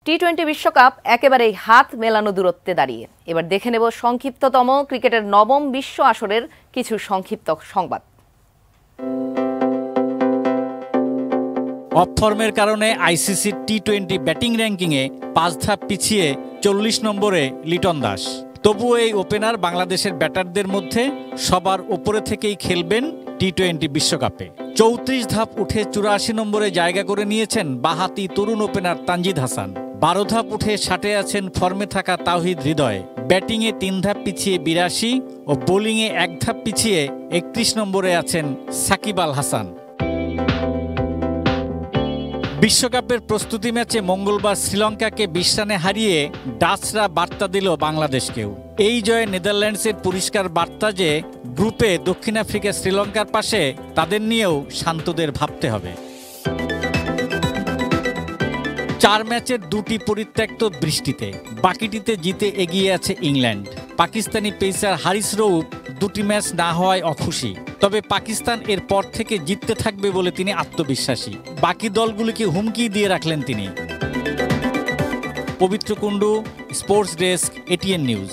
টি-20 বিশ্বকাপ একেবারেই হাত মেলানো দূরত্বে দাঁড়িয়ে। এবার দেখে নেব সংক্ষিপ্ততম ক্রিকেটের নবম বিশ্ব আসরের কিছু সংক্ষিপ্ত সংবাদ। অফ ফর্মের কারণে আইসিসি টি-20 ব্যাটিং র্যাঙ্কিংয়ে 5 ধাপ পিছিয়ে 40 নম্বরে লিটন দাস। তবুও এই ওপেনার বাংলাদেশের ব্যাটারদের মধ্যে সবার উপরে থেকেই খেলবেন টি-20 বিশ্বকাপে। 34 ধাপ উঠে 84 নম্বরে জায়গা করে নিয়েছেন বাঁহাতি তরুণ ওপেনার তানজিদ হাসান। 12 ধাপ উঠে 60-এ আছেন ফর্মে থাকা তাওহিদ হৃদয়। ব্যাটিংয়ে 3 ধাপ পিছিয়ে 82 ও বোলিংয়ে 1 ধাপ পিছিয়ে 31 নম্বরে আছেন সাকিব আল হাসান। বিশ্বকাপের প্রস্তুতি ম্যাচে মঙ্গলবার শ্রীলঙ্কাকে 20 রানে হারিয়ে ডাচরা বার্তা দিল বাংলাদেশকেও। এই জয়ে নেদারল্যান্ডসের পরিষ্কার বার্তা যে গ্রুপে দক্ষিণ আফ্রিকা শ্রীলঙ্কার পাশে তাদের নিয়েও শান্তদের ভাবতে হবে। 4 ম্যাচের 2টি পরিত্যক্ত বৃষ্টিতে, বাকিটিতে জিতে এগিয়ে আছে ইংল্যান্ড। পাকিস্তানি পেসার হারিস রউফ 2টি ম্যাচ না হওয়ায় অখুশি, তবে পাকিস্তান এর পর থেকে জিততে থাকবে বলে তিনি আত্মবিশ্বাসী। বাকি দলগুলিকে হুমকি দিয়ে রাখলেন তিনি। পবিত্র Kundu, sports desk, ATN news.